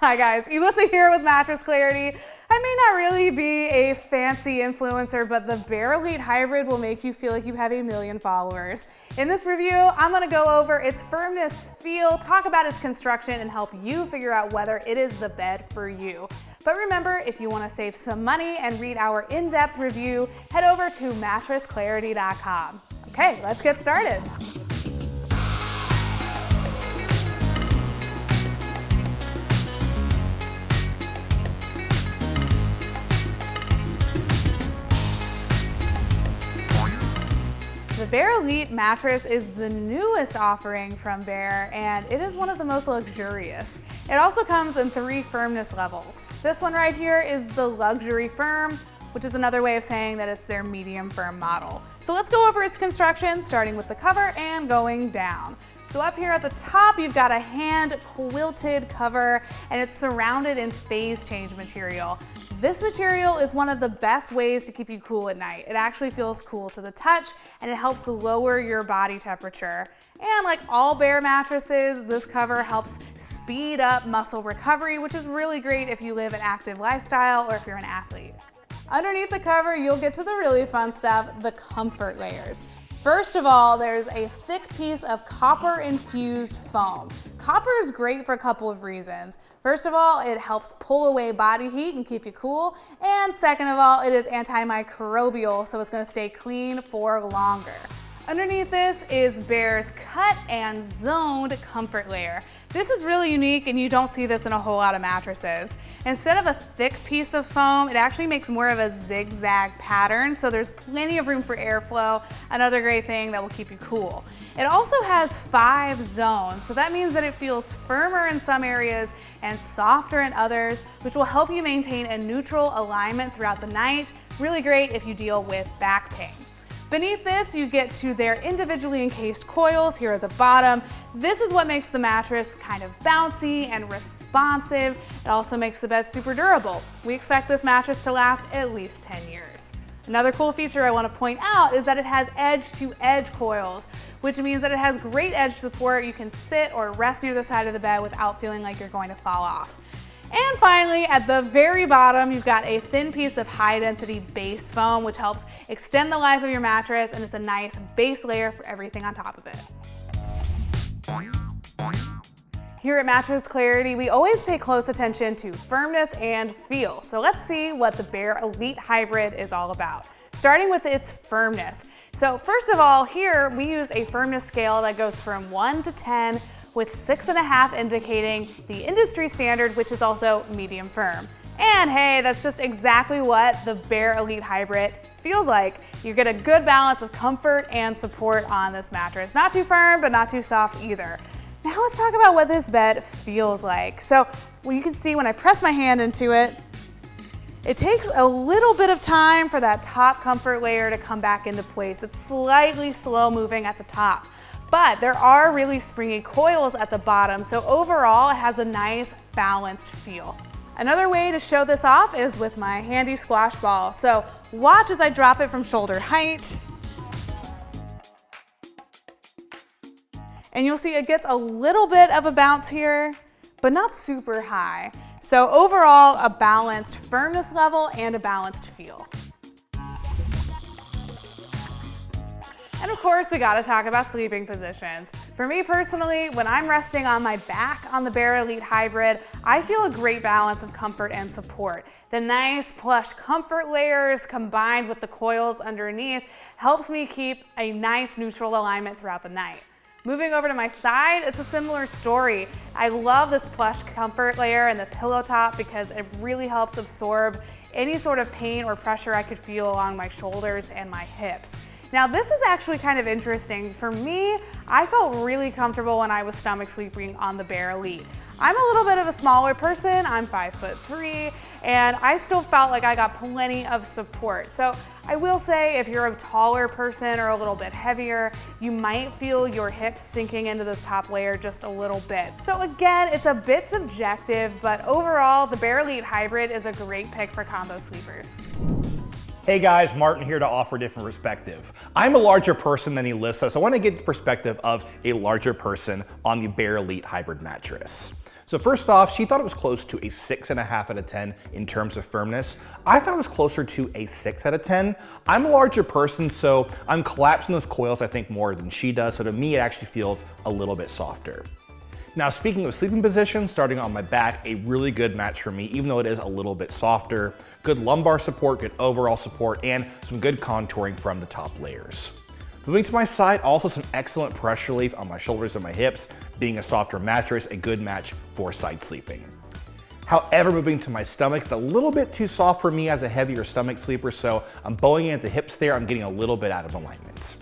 Hi guys, Elissa here with Mattress Clarity. I may not really be a fancy influencer, but the Bear Elite Hybrid will make you feel like you have a million followers. In this review, I'm gonna go over its firmness, feel, talk about its construction, and help you figure out whether it is the bed for you. But remember, if you wanna save some money and read our in-depth review, head over to mattressclarity.com. Okay, let's get started. The Bear Elite mattress is the newest offering from Bear, and it is one of the most luxurious. It also comes in 3 firmness levels. This one right here is the luxury firm, which is another way of saying that it's their medium firm model. So let's go over its construction, starting with the cover and going down. So up here at the top, you've got a hand quilted cover, and it's surrounded in phase change material. This material is one of the best ways to keep you cool at night. It actually feels cool to the touch, and it helps lower your body temperature. And like all Bear mattresses, this cover helps speed up muscle recovery, which is really great if you live an active lifestyle or if you're an athlete. Underneath the cover, you'll get to the really fun stuff, the comfort layers. First of all, there's a thick piece of copper-infused foam. Copper is great for a couple of reasons. First of all, it helps pull away body heat and keep you cool. And second of all, it is antimicrobial, so it's gonna stay clean for longer. Underneath this is Bear's cut and zoned comfort layer. This is really unique, and you don't see this in a whole lot of mattresses. Instead of a thick piece of foam, it actually makes more of a zigzag pattern, so there's plenty of room for airflow, another great thing that will keep you cool. It also has 5 zones, so that means that it feels firmer in some areas and softer in others, which will help you maintain a neutral alignment throughout the night. Really great if you deal with back pain. Beneath this, you get to their individually encased coils here at the bottom. This is what makes the mattress kind of bouncy and responsive. It also makes the bed super durable. We expect this mattress to last at least 10 years. Another cool feature I want to point out is that it has edge-to-edge coils, which means that it has great edge support. You can sit or rest near the side of the bed without feeling like you're going to fall off. And finally, at the very bottom, you've got a thin piece of high-density base foam, which helps extend the life of your mattress, and it's a nice base layer for everything on top of it. Here at Mattress Clarity, we always pay close attention to firmness and feel. So let's see what the Bear Elite Hybrid is all about. Starting with its firmness. So first of all, here we use a firmness scale that goes from 1 to 10, with 6.5 indicating the industry standard, which is also medium firm. And hey, that's just exactly what the Bear Elite Hybrid feels like. You get a good balance of comfort and support on this mattress. Not too firm, but not too soft either. Now let's talk about what this bed feels like. So you can see when I press my hand into it, it takes a little bit of time for that top comfort layer to come back into place. It's slightly slow moving at the top. But there are really springy coils at the bottom, so overall it has a nice balanced feel. Another way to show this off is with my handy squash ball. So watch as I drop it from shoulder height. And you'll see it gets a little bit of a bounce here, but not super high. So overall, a balanced firmness level and a balanced feel. And of course, we gotta talk about sleeping positions. For me personally, when I'm resting on my back on the Bear Elite Hybrid, I feel a great balance of comfort and support. The nice plush comfort layers combined with the coils underneath helps me keep a nice neutral alignment throughout the night. Moving over to my side, it's a similar story. I love this plush comfort layer and the pillow top because it really helps absorb any sort of pain or pressure I could feel along my shoulders and my hips. Now this is actually kind of interesting. For me, I felt really comfortable when I was stomach sleeping on the Bear Elite. I'm a little bit of a smaller person, I'm 5'3", and I still felt like I got plenty of support. So I will say if you're a taller person or a little bit heavier, you might feel your hips sinking into this top layer just a little bit. So again, it's a bit subjective, but overall, the Bear Elite Hybrid is a great pick for combo sleepers. Hey guys, Martin here to offer a different perspective. I'm a larger person than Elissa, so I want to get the perspective of a larger person on the Bear Elite Hybrid mattress. So So first off, she thought it was close to a 6.5 out of 10 in terms of firmness. I thought it was closer to a 6 out of 10. I'm a larger person, so I'm collapsing those coils I think more than she does, so to me it actually feels a little bit softer. Now speaking of sleeping position, starting on my back, a really good match for me, even though it is a little bit softer. Good lumbar support, good overall support, and some good contouring from the top layers. Moving to my side, also some excellent pressure relief on my shoulders and my hips. Being a softer mattress, a good match for side sleeping. However, moving to my stomach, it's a little bit too soft for me as a heavier stomach sleeper, so I'm bowing in at the hips there. I'm getting a little bit out of alignment.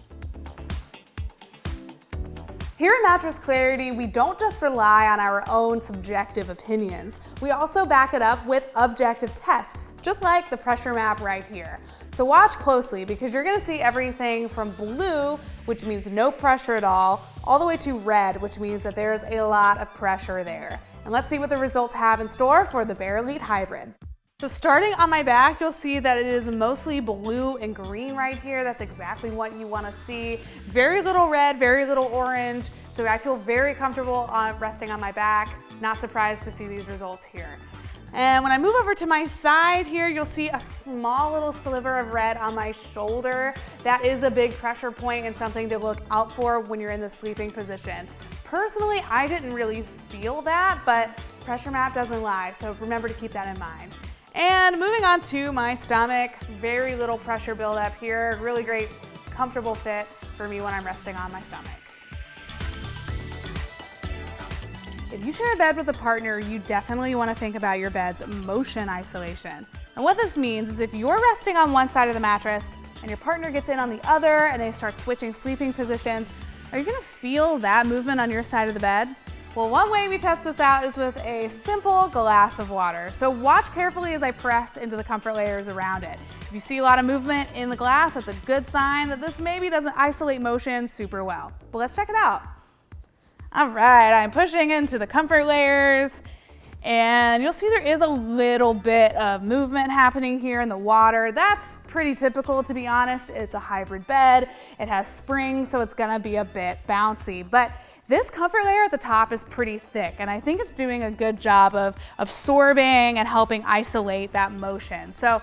Here at Mattress Clarity, we don't just rely on our own subjective opinions. We also back it up with objective tests, just like the pressure map right here. So watch closely because you're gonna see everything from blue, which means no pressure at all the way to red, which means that there's a lot of pressure there. And let's see what the results have in store for the Bare Elite Hybrid. So starting on my back, you'll see that it is mostly blue and green right here. That's exactly what you want to see. Very little red, very little orange. So I feel very comfortable resting on my back. Not surprised to see these results here. And when I move over to my side here, you'll see a small little sliver of red on my shoulder. That is a big pressure point and something to look out for when you're in the sleeping position. Personally, I didn't really feel that, but pressure map doesn't lie, so remember to keep that in mind. And moving on to my stomach, very little pressure buildup here. Really great, comfortable fit for me when I'm resting on my stomach. If you share a bed with a partner, you definitely want to think about your bed's motion isolation. And what this means is if you're resting on one side of the mattress and your partner gets in on the other and they start switching sleeping positions, are you going to feel that movement on your side of the bed? Well, one way we test this out is with a simple glass of water. So watch carefully as I press into the comfort layers around it. If you see a lot of movement in the glass, that's a good sign that this maybe doesn't isolate motion super well. But let's check it out. All right, I'm pushing into the comfort layers and you'll see there is a little bit of movement happening here in the water. That's pretty typical, to be honest. It's a hybrid bed. It has springs, so it's gonna be a bit bouncy. But this comfort layer at the top is pretty thick, and I think it's doing a good job of absorbing and helping isolate that motion. So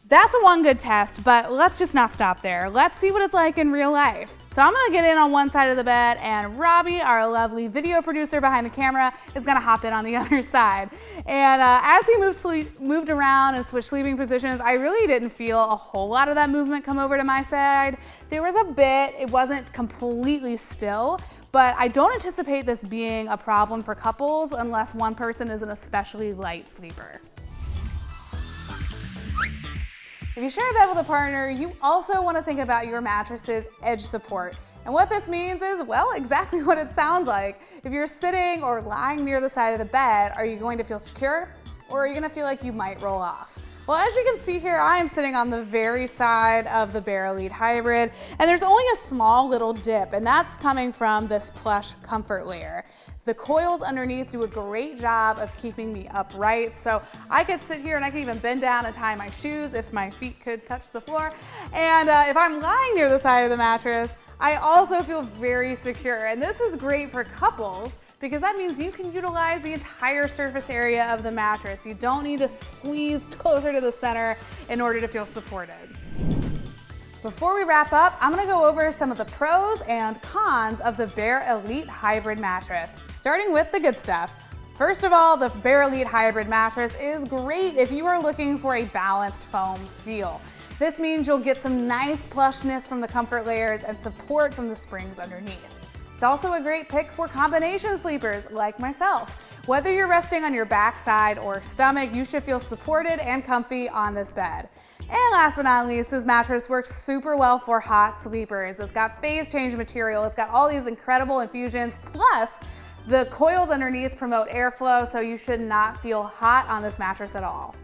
that's one good test, but let's just not stop there. Let's see what it's like in real life. So I'm gonna get in on one side of the bed, and Robbie, our lovely video producer behind the camera, is gonna hop in on the other side. And as he moved around and switched sleeping positions, I really didn't feel a whole lot of that movement come over to my side. There was a bit, it wasn't completely still, but I don't anticipate this being a problem for couples unless one person is an especially light sleeper. If you share a bed with a partner, you also want to think about your mattress's edge support. And what this means is, well, exactly what it sounds like. If you're sitting or lying near the side of the bed, are you going to feel secure or are you going to feel like you might roll off? Well, as you can see here, I am sitting on the very side of the Bare Elite Hybrid, and there's only a small little dip, and that's coming from this plush comfort layer. The coils underneath do a great job of keeping me upright, so I could sit here and I could even bend down and tie my shoes if my feet could touch the floor. And if I'm lying near the side of the mattress, I also feel very secure. And this is great for couples because that means you can utilize the entire surface area of the mattress. You don't need to squeeze closer to the center in order to feel supported. Before we wrap up, I'm gonna go over some of the pros and cons of the Bare Elite Hybrid mattress, starting with the good stuff. First of all, the Bare Elite Hybrid mattress is great if you are looking for a balanced foam feel. This means you'll get some nice plushness from the comfort layers and support from the springs underneath. It's also a great pick for combination sleepers like myself. Whether you're resting on your backside or stomach, you should feel supported and comfy on this bed. And last but not least, this mattress works super well for hot sleepers. It's got phase change material, it's got all these incredible infusions, plus the coils underneath promote airflow, so you should not feel hot on this mattress at all.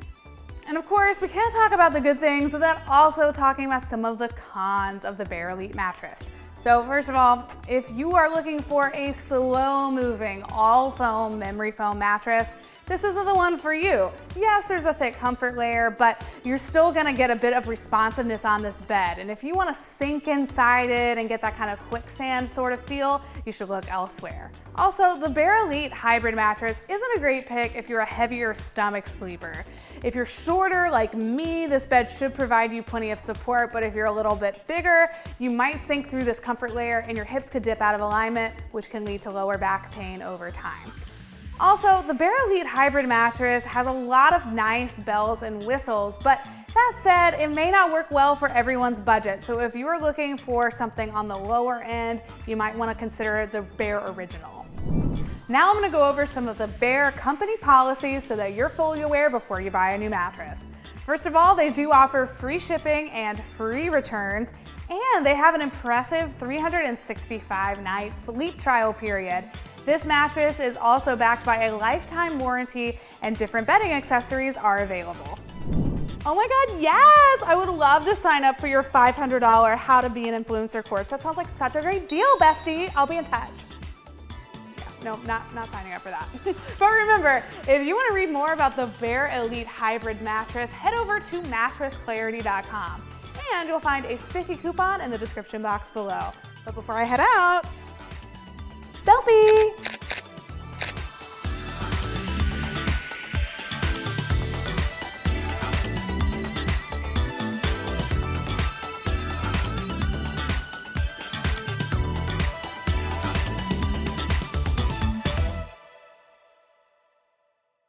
And of course, we can't talk about the good things without also talking about some of the cons of the Bare Elite mattress. So first of all, if you are looking for a slow-moving, all-foam, memory foam mattress, this isn't the one for you. Yes, there's a thick comfort layer, but you're still gonna get a bit of responsiveness on this bed. And if you wanna sink inside it and get that kind of quicksand sort of feel, you should look elsewhere. Also, the Bare Elite Hybrid mattress isn't a great pick if you're a heavier stomach sleeper. If you're shorter like me, this bed should provide you plenty of support, but if you're a little bit bigger, you might sink through this comfort layer and your hips could dip out of alignment, which can lead to lower back pain over time. Also, the Bare Elite Hybrid mattress has a lot of nice bells and whistles, but that said, it may not work well for everyone's budget. So if you are looking for something on the lower end, you might want to consider the Bare Original. Now I'm going to go over some of the Bare company policies so that you're fully aware before you buy a new mattress. First of all, they do offer free shipping and free returns, and they have an impressive 365-night sleep trial period. This mattress is also backed by a lifetime warranty, and different bedding accessories are available. Oh my God, yes! I would love to sign up for your $500 How to Be an Influencer course. That sounds like such a great deal, bestie. I'll be in touch. No, not signing up for that. But remember, if you want to read more about the Bare Elite Hybrid mattress, head over to mattressclarity.com, and you'll find a spiffy coupon in the description box below. But before I head out, selfie!